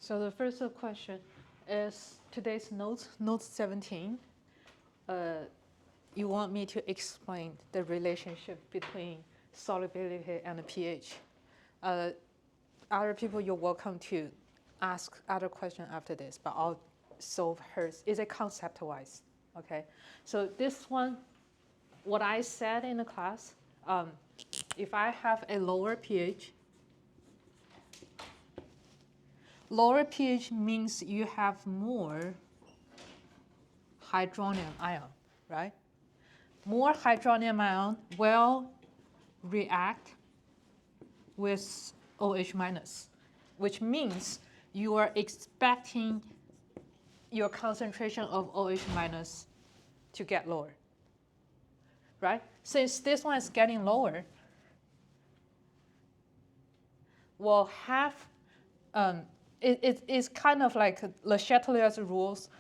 So the first question is today's note 17. You want me to explain the relationship between solubility and pH. Other people, you're welcome to ask other questions after this, but I'll solve hers. Is it concept-wise? Okay. So this one, what I said in the class, if I have a lower pH means you have more hydronium ion, right? More hydronium ion will react with OH minus, which means you are expecting your concentration of OH minus to get lower, right? Since this one is getting lower, we'll have, it's kind of like Le Chatelier's rules.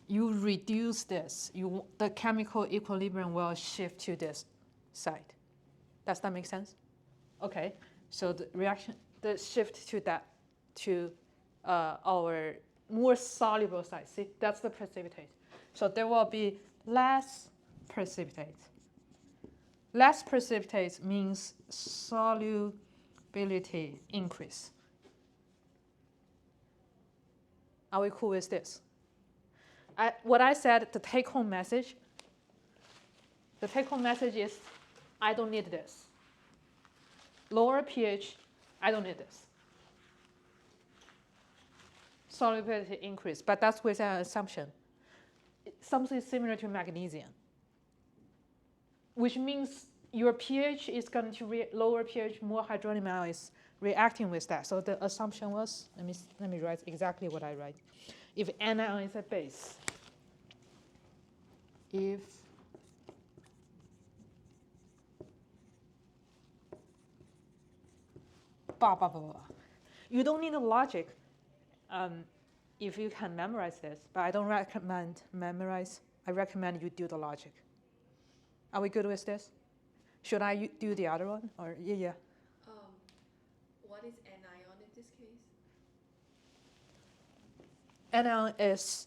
You reduce this, the chemical equilibrium will shift to this side. Does that make sense? Okay, so the reaction, the shift to that, to our more soluble side. See, that's the precipitate. So there will be less precipitate. Less precipitate means solubility increase. Are we cool with this? What I said, the take-home message. The take-home message is, I don't need this. Lower pH, I don't need this. Solubility increase, but that's with an assumption. Something similar to magnesium, which means your pH is going to lower pH, more hydronium ion is reacting with that. So the assumption was, let me write exactly what I write. If anion is a base, if blah, blah, blah, blah. You don't need a logic if you can memorize this, but I don't recommend memorize. I recommend you do the logic. Are we good with this? Should I do the other one? Or yeah. What is anion in this case? Anion is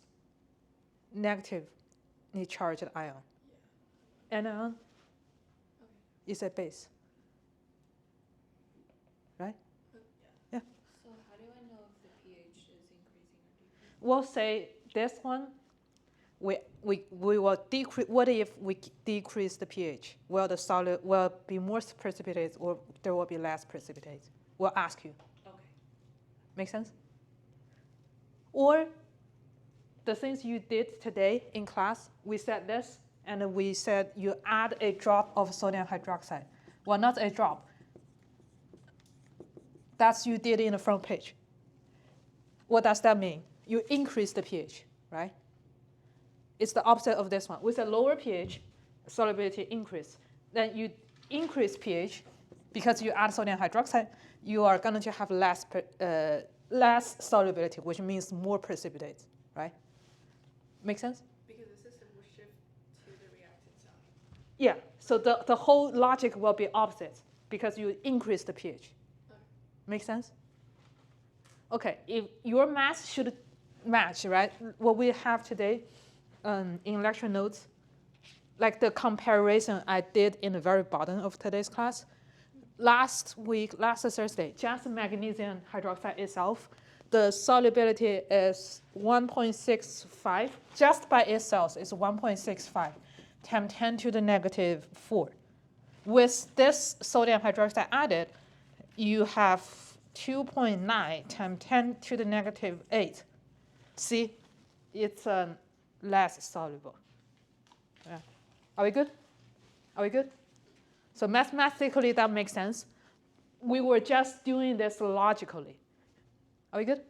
negatively charged ion. Yeah. Anion is a base. Right? Yeah. So how do I know if the pH is increasing or decreasing? We'll say this one, we will decrease. What if we decrease the pH? Will the solid will be more precipitate, or there will be less precipitate? We'll ask you. Okay. Make sense? Or the things you did today in class, we said this, and we said you add a drop of sodium hydroxide. Well, not a drop. That's you did in the front page. What does that mean? You increase the pH, right? It's the opposite of this one. With a lower pH, solubility increase. Then you increase pH because you add sodium hydroxide, you are going to have less solubility, which means more precipitate, right? Make sense? Because the system will shift to the reactant side. Yeah, so the whole logic will be opposite because you increase the pH. Okay. Make sense? Okay, if your math should match, right? What we have today in lecture notes, like the comparison I did in the very bottom of today's class. Last Thursday, just magnesium hydroxide itself, the solubility is 1.65. Just by itself, it's 1.65 times 10 to the negative 4. With this sodium hydroxide added, you have 2.9 times 10 to the negative 8. See, it's less soluble. Yeah. Are we good? Are we good? So mathematically, that makes sense. We were just doing this logically. Are we good?